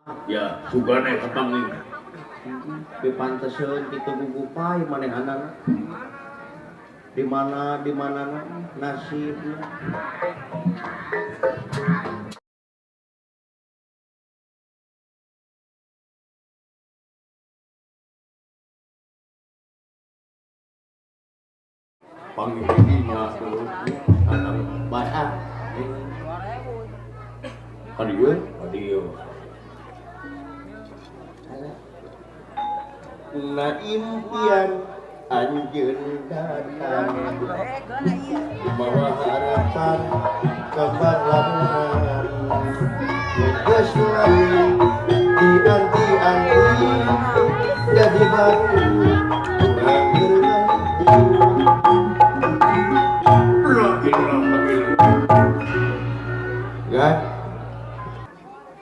Ya sugane kapanging Dipanteseun kitu gugupai manehanana. Di mana nasibna. panggilnya tuh anak Baik kadieu na impian anjeun datang membawa harapan kebahagiaan geus lami dianti-anti jadi batu urang geurang gan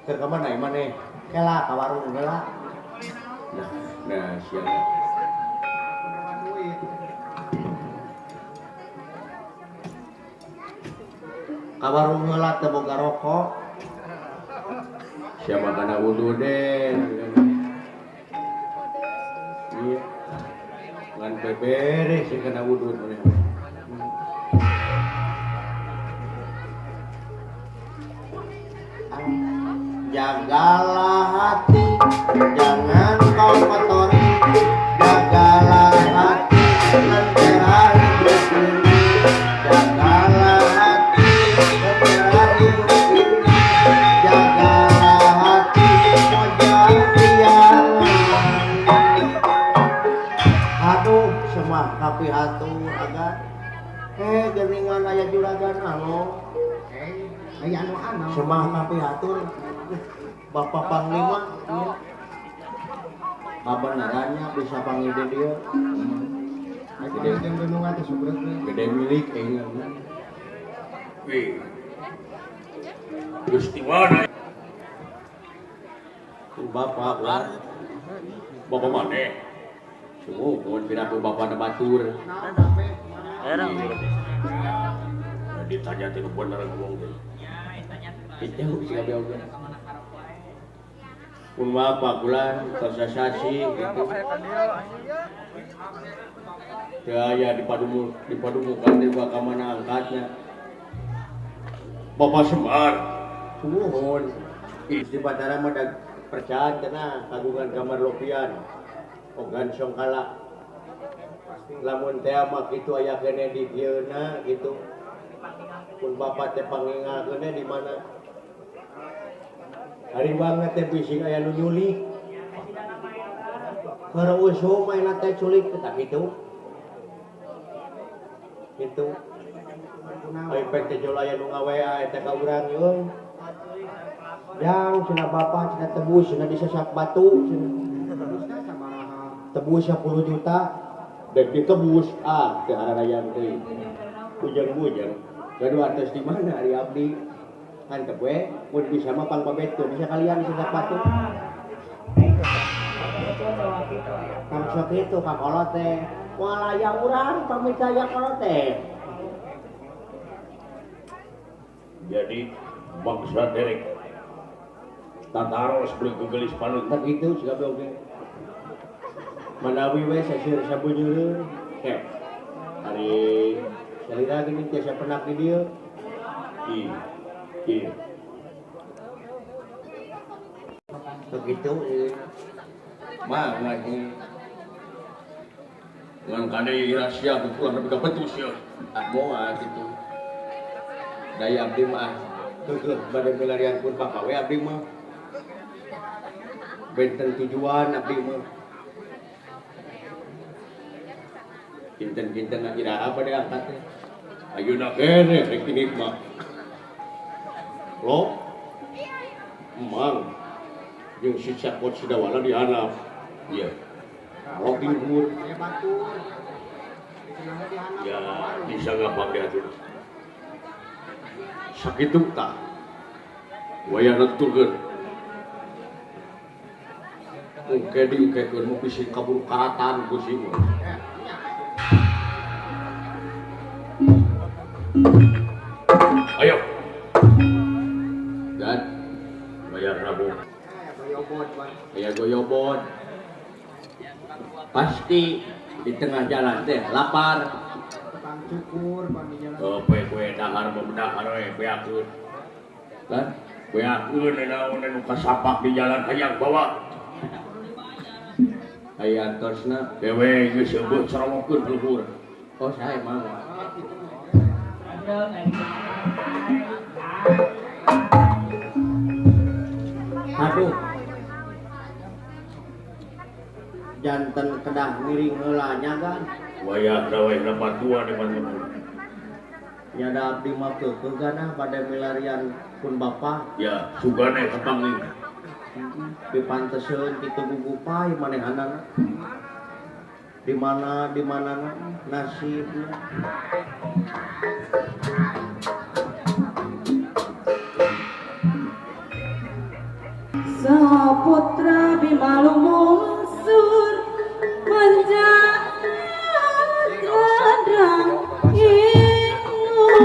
keur ka mana maneh kela ka warung heula nah siang ka warung heula teu boga rokok siapa kana wudu den iya ngan beberes sih kana wudu maneh jagalah hati jangan kau kotori jagalah hati lentera hidup ini jagalah hati lentera hidup ini jagalah hati mojang piangan aduh semah kapi hatu agar geningan aya juragan anu aya anu anu semah kapi hatur Bapak Panglima iya. Kabenarannya bisa panggil dia gede gendungan teh subrek gede milik enggan wih Gusti mana Bapak lah bapak mana semua mohon pinaku bapak na batur ditanya teh bener ngomong teh itu sih abang pun bapak bulan sasasi gitu ya di padumukan di baka mana angkatnya Bapak Semar mohon di bandara mah percaya cenah kagungan kamar lopian ogan songkala lamun teh mah kitu aya kene di dieuna gitu pun bapak teh pangingakeunna di mana hari banget teh bising aya nu nyulik kareueuh maena teh culik eta kitu kitu pek teh jol aya nu ngawea eta ka urang yeung jang cenah bapak cenah tebus cenah disesak batu tebus 10 juta dan ditebus teu harayang teh bujang-bujang gaduh atas di mana ari abdi kan tewe mun bisa mah pang babetkeun bisa kalian disesak batu kam sok itu ka kolot teh moal aya urang pamicaya kolot teh jadi bangsa derek tataros beli gegelis panut tak itu siga oge manawi we saseur sabunyeureuh hari salira gini tiasa penak di dieu iya begitu mah ngaji ngan kade rahasia pulang tapi kepetus ya moal gitu daya abdi mah geugeuh bade milarian pun pakawe abdi mah benten tujuan abdi mah kinten-kinten iraha bade angkat teh ayeuna kene rek tingik mah lo emang jeung si cakot sidawala dihanap iya lo timur ya bisa ngapake atuh sakitu tah waya nenturkeun engke diengkekeun mu bisi kabur karatan ku si ayo dan bayar rabu Aya goyobot. Pasti di tengah jalan teh lapar. Tukang cukur di jalan. Kue dahar memdahar beakeun. Kan? Beakeun naon nu kasapak di jalan hayang bawa. Aya antosna. Dewe geus seubeuh ceromokeun luhur. Oh saya emang. Aduh. Janten kedah miring heula nyagan. Wayah daweh batua di mana. Nyada abdi mah keugana pada milarian pun bapa. Ya, sugana kembang nih. Dipanteseun kitu gugupai manehanana. Di mana nasibnya. Saputra Bimalu Mungsur menjadang ingin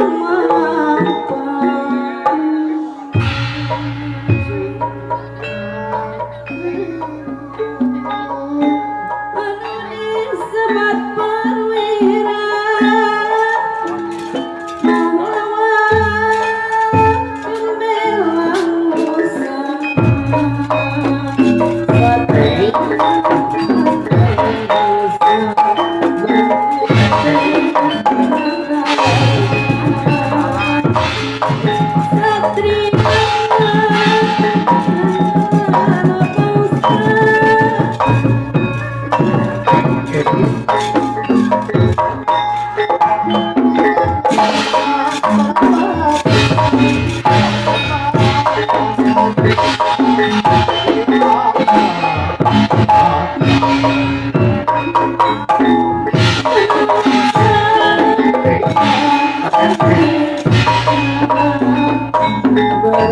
mampang menulis sebat perwira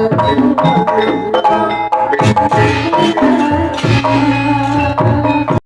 Thank you.